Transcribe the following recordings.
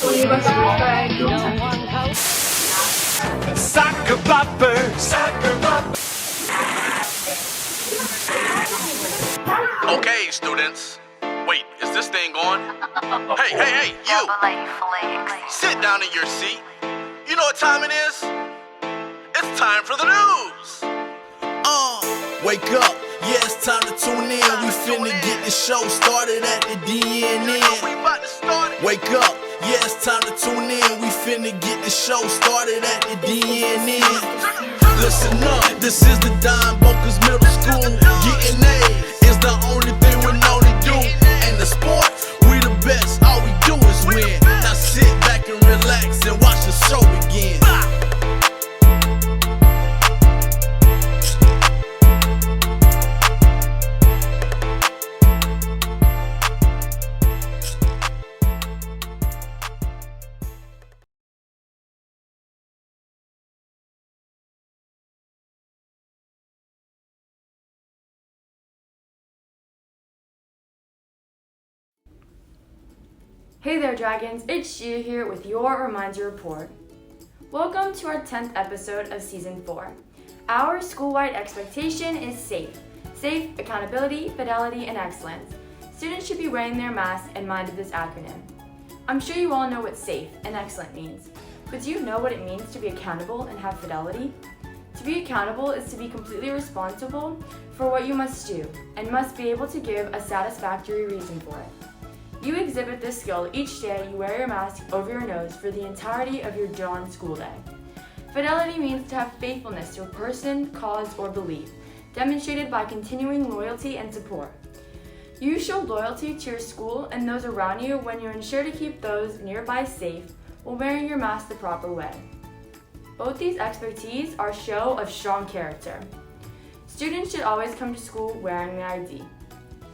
Soccer bopper, soccer bopper. Okay, students. Wait, is this thing on? Hey, you! Sit down in your seat. You know what time it is? It's time for the news! Wake up, yeah, it's time to tune in. We finna get the show started at the DNN. We about to start it. Wake up, yeah, it's time to tune in. We finna get the show started at the DNN. Listen up, this is the Don Boca's Middle School. Getting A's is the only thing we're known to do. And the sports, we the best, all we do is win. Now sit back and relax and watch the show begin. Hey there, Dragons! It's Shia here with your Reminder Report. Welcome to our 10th episode of Season 4. Our school-wide expectation is SAFE. Safe, accountability, fidelity, and excellence. Students should be wearing their masks in mind of this acronym. I'm sure you all know what SAFE and excellent means, but do you know what it means to be accountable and have fidelity? To be accountable is to be completely responsible for what you must do, and must be able to give a satisfactory reason for it. You exhibit this skill each day you wear your mask over your nose for the entirety of your drawn school day. Fidelity means to have faithfulness to a person, cause, or belief, demonstrated by continuing loyalty and support. You show loyalty to your school and those around you when you ensure to keep those nearby safe while wearing your mask the proper way. Both these expertise are a show of strong character. Students should always come to school wearing their ID.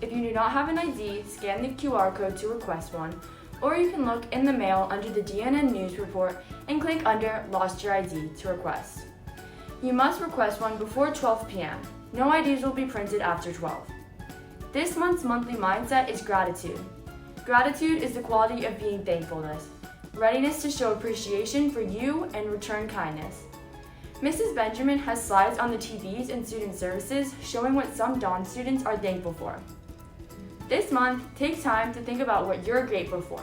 If you do not have an ID, scan the QR code to request one, or you can look in the mail under the DNN News report and click under Lost Your ID to request. You must request one before 12 p.m. No IDs will be printed after 12. This month's monthly mindset is gratitude. Gratitude is the quality of being thankfulness, readiness to show appreciation for you and return kindness. Mrs. Benjamin has slides on the TVs and student services showing what some Dawn students are thankful for. This month, take time to think about what you're grateful for.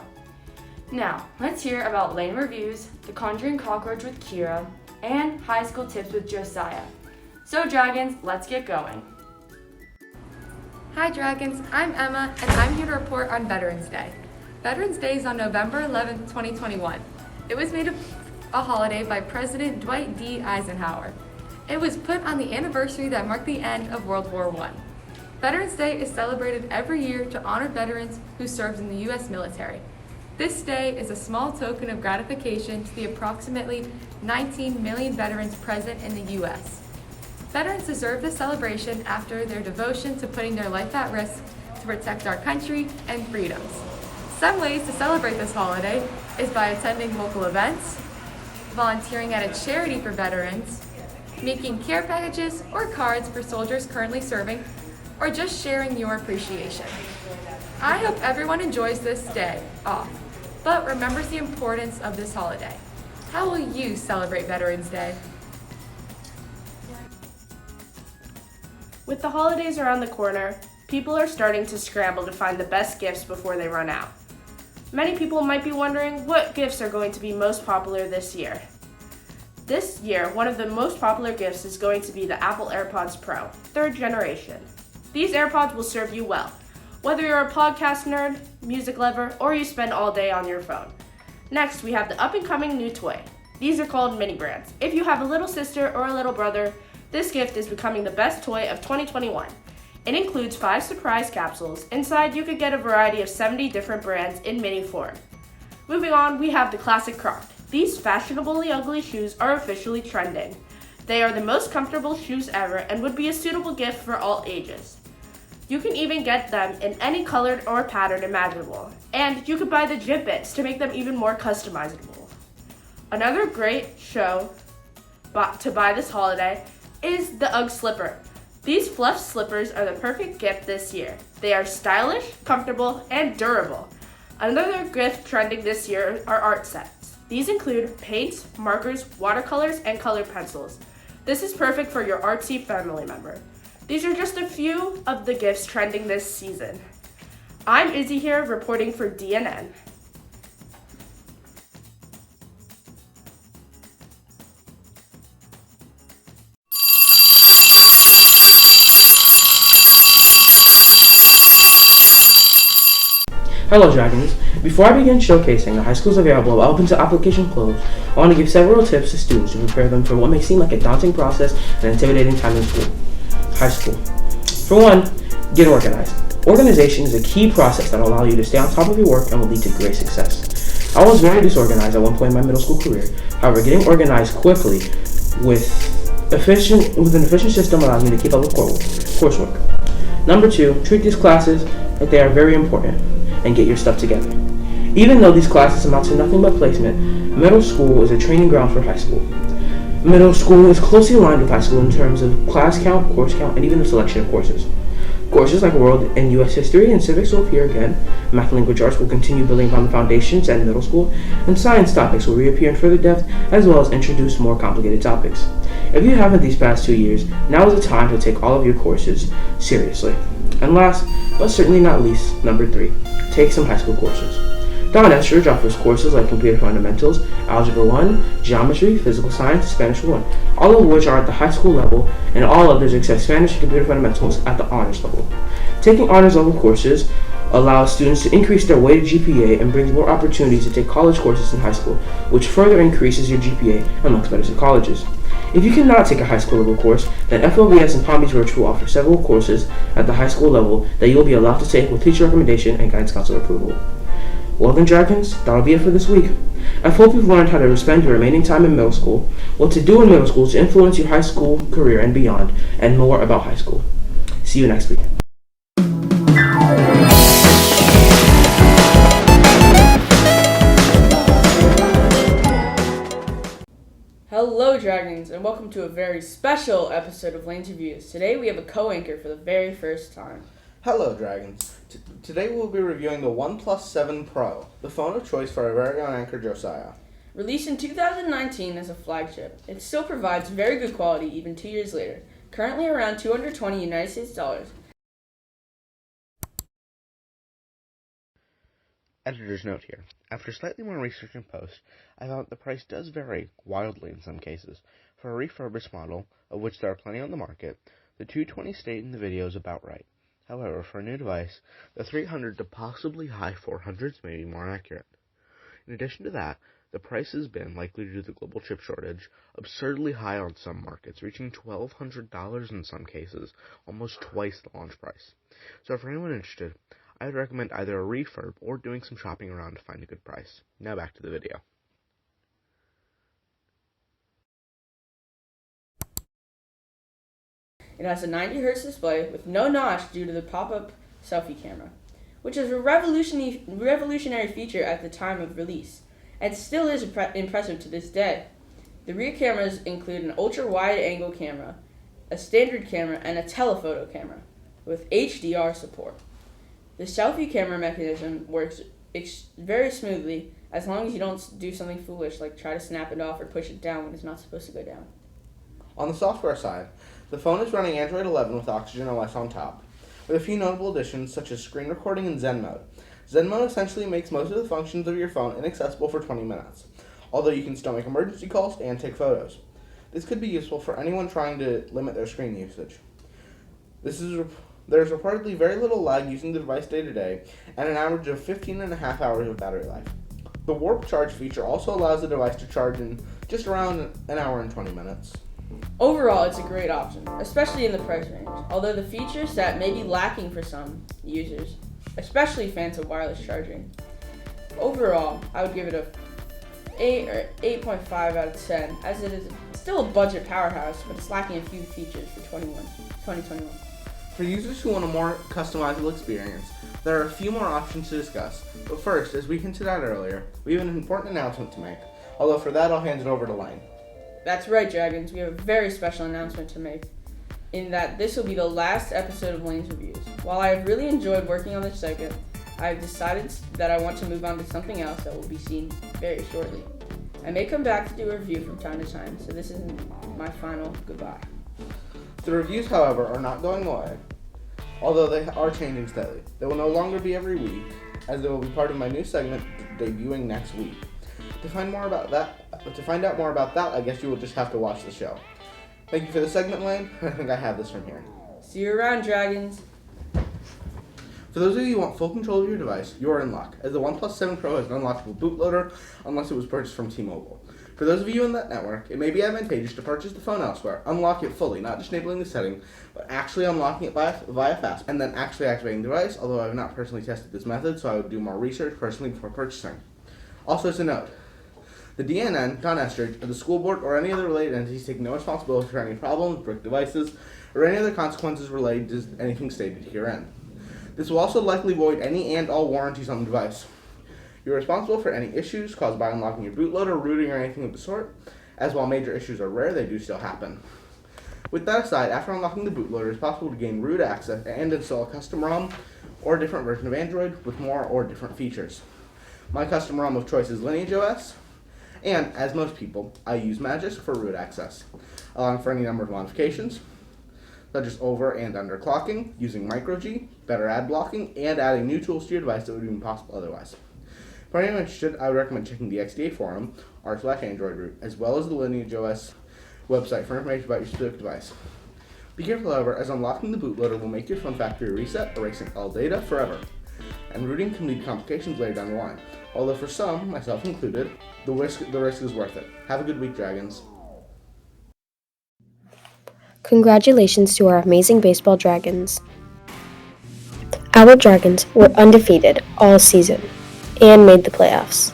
Now, let's hear about Lane Reviews, The Conjuring Cockroach with Kira, and High School Tips with Josiah. So Dragons, let's get going. Hi Dragons, I'm Emma, and I'm here to report on Veterans Day. Veterans Day is on November 11, 2021. It was made a holiday by President Dwight D. Eisenhower. It was put on the anniversary that marked the end of World War I. Veterans Day is celebrated every year to honor veterans who served in the U.S. military. This day is a small token of gratification to the approximately 19 million veterans present in the U.S. Veterans deserve this celebration after their devotion to putting their life at risk to protect our country and freedoms. Some ways to celebrate this holiday is by attending local events, volunteering at a charity for veterans, making care packages or cards for soldiers currently serving, or just sharing your appreciation. I hope everyone enjoys this day off, but remembers the importance of this holiday. How will you celebrate Veterans Day? With the holidays around the corner, people are starting to scramble to find the best gifts before they run out. Many people might be wondering what gifts are going to be most popular this year. This year, one of the most popular gifts is going to be the Apple AirPods Pro, 3rd generation. These AirPods will serve you well, whether you're a podcast nerd, music lover, or you spend all day on your phone. Next, we have the up-and-coming new toy. These are called mini brands. If you have a little sister or a little brother, this gift is becoming the best toy of 2021. It includes 5 surprise capsules. Inside, you could get a variety of 70 different brands in mini form. Moving on, we have the classic Croc. These fashionably ugly shoes are officially trending. They are the most comfortable shoes ever and would be a suitable gift for all ages. You can even get them in any color or pattern imaginable, and you could buy the Jib bits to make them even more customizable. Another great show to buy this holiday is the UGG slipper. These fluff slippers are the perfect gift this year. They are stylish, comfortable, and durable. Another gift trending this year are art sets. These include paints, markers, watercolors, and colored pencils. This is perfect for your artsy family member. These are just a few of the gifts trending this season. I'm Izzy here reporting for DNN. Hello Dragons! Before I begin showcasing the high schools available up until application close, I want to give several tips to students to prepare them for what may seem like a daunting process and intimidating time in high school. For one, get organized. Organization is a key process that will allow you to stay on top of your work and will lead to great success. I was very disorganized at one point in my middle school career. However, getting organized quickly with an efficient system allows me to keep up with coursework. Number two, treat these classes like they are very important and get your stuff together. Even though these classes amount to nothing but placement, middle school is a training ground for high school. Middle school is closely aligned with high school in terms of class count, course count, and even the selection of courses. Courses like World and U.S. History and Civics will appear again. Math and Language Arts will continue building upon the foundations at middle school, and science topics will reappear in further depth, as well as introduce more complicated topics. If you haven't these past 2 years, now is the time to take all of your courses seriously. And last, but certainly not least, number 3, take some high school courses. DNN S4 offers courses like Computer Fundamentals, Algebra 1, Geometry, Physical Science, Spanish 1, all of which are at the high school level, and all others except Spanish and Computer Fundamentals at the honors level. Taking honors level courses allows students to increase their weighted GPA and brings more opportunities to take college courses in high school, which further increases your GPA and looks better to colleges. If you cannot take a high school level course, then FLVS and Palm Beach Virtual will offer several courses at the high school level that you will be allowed to take with teacher recommendation and guidance counselor approval. Well then Dragons, that'll be it for this week. I hope you've learned how to spend your remaining time in middle school, what to do in middle school to influence your high school career and beyond, and more about high school. See you next week. Hello Dragons, and welcome to a very special episode of Lane's Reviews. Today we have a co-anchor for the very first time. Hello Dragons. Today we'll be reviewing the OnePlus 7 Pro, the phone of choice for our very own anchor Josiah. Released in 2019 as a flagship, it still provides very good quality even 2 years later, currently around $220 United States dollars. Editor's note here. After slightly more research and post, I found that the price does vary wildly in some cases. For a refurbished model, of which there are plenty on the market, the $220 stated in the video is about right. However, for a new device, the $300 to possibly high $400s may be more accurate. In addition to that, the price has been, likely due to the global chip shortage, absurdly high on some markets, reaching $1,200 in some cases, almost twice the launch price. So for anyone interested, I would recommend either a refurb or doing some shopping around to find a good price. Now back to the video. It has a 90Hz display with no notch due to the pop-up selfie camera, which is a revolutionary feature at the time of release, and still is impressive to this day. The rear cameras include an ultra-wide angle camera, a standard camera, and a telephoto camera, with HDR support. The selfie camera mechanism works very smoothly as long as you don't do something foolish like try to snap it off or push it down when it's not supposed to go down. On the software side, the phone is running Android 11 with Oxygen OS on top, with a few notable additions such as screen recording and Zen mode. Zen mode essentially makes most of the functions of your phone inaccessible for 20 minutes, although you can still make emergency calls and take photos. This could be useful for anyone trying to limit their screen usage. There's reportedly very little lag using the device day to day, and an average of 15.5 hours of battery life. The warp charge feature also allows the device to charge in just around an hour and 20 minutes. Overall, it's a great option, especially in the price range, although the feature set may be lacking for some users, especially fans of wireless charging. Overall, I would give it a 8 or 8.5 out of 10, as it is still a budget powerhouse, but it's lacking a few features for 2021. For users who want a more customizable experience, there are a few more options to discuss, but first, as we hinted at earlier, we have an important announcement to make, although for that I'll hand it over to Lane. That's right, Dragons, we have a very special announcement to make, in that this will be the last episode of Lane's Reviews. While I have really enjoyed working on this segment, I've decided that I want to move on to something else that will be seen very shortly. I may come back to do a review from time to time, so this isn't my final goodbye. The reviews, however, are not going away, although they are changing steadily. They will no longer be every week, as they will be part of my new segment debuting next week. To find out more about that, I guess you will just have to watch the show. Thank you for the segment, Lane. I think I have this from here. See you around, Dragons. For those of you who want full control of your device, you are in luck, as the OnePlus 7 Pro has an unlockable bootloader unless it was purchased from T-Mobile. For those of you in that network, it may be advantageous to purchase the phone elsewhere, unlock it fully, not just enabling the setting, but actually unlocking it via fast, and then actually activating the device, although I have not personally tested this method, so I would do more research personally before purchasing. Also, as a note, the DNN S4 or the school board or any other related entities take no responsibility for any problems, brick devices, or any other consequences related to anything stated herein. This will also likely void any and all warranties on the device. You are responsible for any issues caused by unlocking your bootloader, rooting, or anything of the sort, as while major issues are rare, they do still happen. With that aside, after unlocking the bootloader, it is possible to gain root access and install a custom ROM or a different version of Android with more or different features. My custom ROM of choice is Lineage OS, and, as most people, I use Magisk for root access, allowing for any number of modifications, such as over and underclocking, using microG, better ad blocking, and adding new tools to your device that would be impossible otherwise. For anyone interested, I would recommend checking the XDA forum, r/Android root, as well as the Lineage OS website for information about your specific device. Be careful, however, as unlocking the bootloader will make your phone factory reset, erasing all data forever, and rooting can lead to complications later down the line. Although for some, myself included, the risk is worth it. Have a good week, Dragons. Congratulations to our amazing baseball Dragons. Our Dragons were undefeated all season and made the playoffs.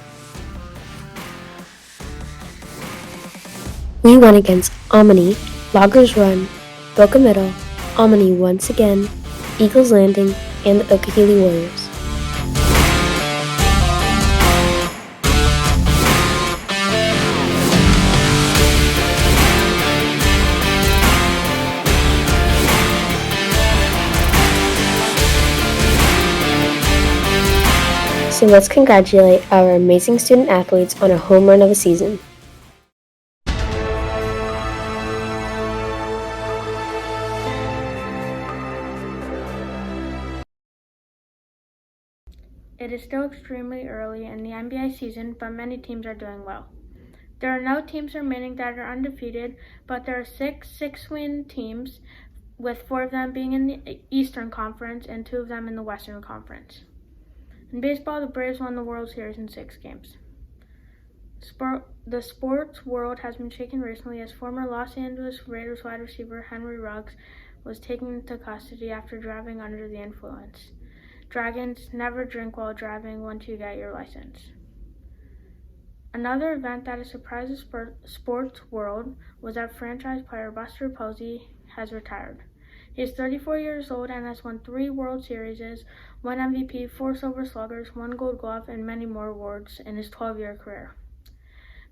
We won against Omni, Loggers Run, Boca Middle, Omni once again, Eagles Landing, and the Okahili Warriors. So let's congratulate our amazing student athletes on a home run of a season. It is still extremely early in the NBA season, but many teams are doing well. There are no teams remaining that are undefeated, but there are six-win teams, with 4 of them being in the Eastern Conference and 2 of them in the Western Conference. In baseball, the Braves won the World Series in 6 games. The sports world has been shaken recently as former Los Angeles Raiders wide receiver Henry Ruggs was taken into custody after driving under the influence. Dragons, never drink while driving once you get your license. Another event that has surprised the sports world was that franchise player Buster Posey has retired. He is 34 years old and has won 3 World Series, 1 MVP, 4 Silver Sluggers, 1 Gold Glove, and many more awards in his 12-year career.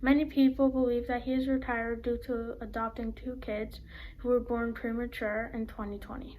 Many people believe that he is retired due to adopting 2 kids who were born premature in 2020.